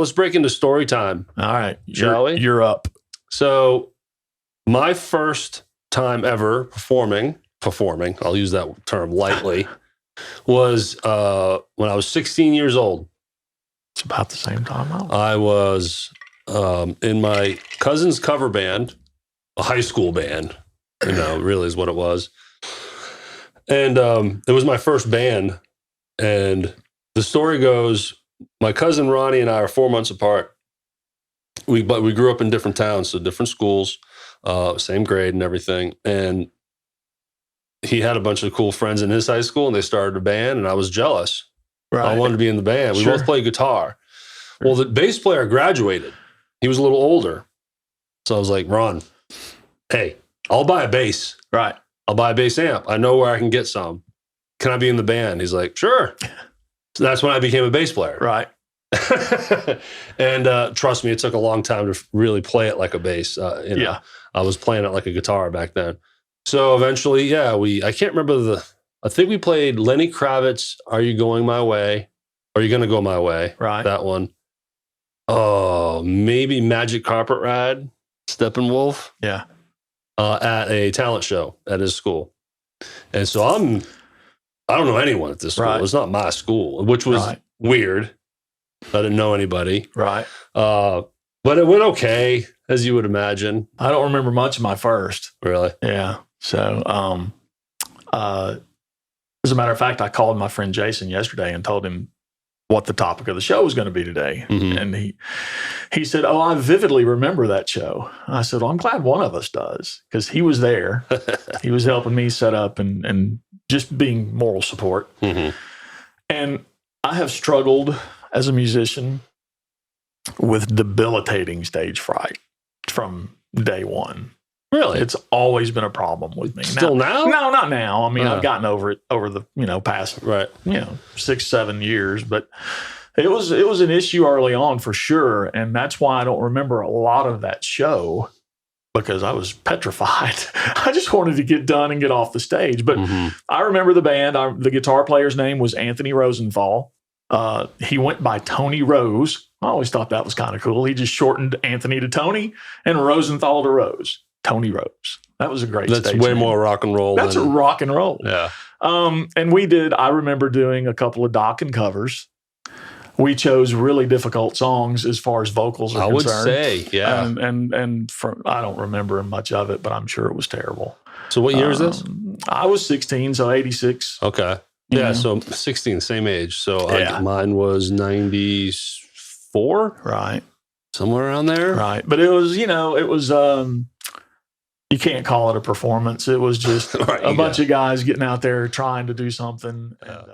let's break into story time. All right. Shall we? You're up. So my first time ever performing, I'll use that term lightly, was when I was 16 years old. It's about the same time. I was in my cousin's cover band, a high school band, really is what it was. And it was my first band. And the story goes, my cousin Ronnie and I are 4 months apart. But we grew up in different towns, so different schools, same grade and everything. And he had a bunch of cool friends in his high school, and they started a band, and I was jealous. Right. I wanted to be in the band. We both played guitar. Well, the bass player graduated. He was a little older. So I was like, Ron, hey, I'll buy a bass. Right. I'll buy a bass amp. I know where I can get some. Can I be in the band? He's like, sure. So that's when I became a bass player. Right. And trust me, it took a long time to really play it like a bass. I was playing it like a guitar back then. So eventually, I can't remember I think we played Lenny Kravitz, Are You Going My Way? Are You Gonna Go My Way? Right. That one. Oh, maybe Magic Carpet Ride, Steppenwolf. Yeah. At a talent show at his school. And so I don't know anyone at this school. Right. It's not my school, which was weird. I didn't know anybody. Right. But it went okay, as you would imagine. I don't remember much of my first. Really? Yeah. So, as a matter of fact, I called my friend Jason yesterday and told him what the topic of the show was going to be today. Mm-hmm. And he said, oh, I vividly remember that show. I said, well, I'm glad one of us does, because he was there. He was helping me set up and just being moral support. Mm-hmm. And I have struggled as a musician with debilitating stage fright from day one. Really? It's always been a problem with me. Still now? No, not now. I mean, I've gotten over it over the, past, 6-7 years, but it was an issue early on for sure. And that's why I don't remember a lot of that show, because I was petrified. I just wanted to get done and get off the stage. But I remember the band. The guitar player's name was Anthony Rosenthal. He went by Tony Rose. I always thought that was kind of cool. He just shortened Anthony to Tony and Rosenthal to Rose. Tony Rose. That was a great stage. That's way more rock and roll. That's rock and roll. Yeah. And I remember doing a couple of Dokken covers. We chose really difficult songs as far as vocals are concerned. I would say, yeah. And I don't remember much of it, but I'm sure it was terrible. So what year is this? I was 16, so 86. Okay. Yeah, so 16, same age. So mine was 94. Right. Somewhere around there. Right. But it was, you can't call it a performance. It was just a bunch of guys getting out there trying to do something. And,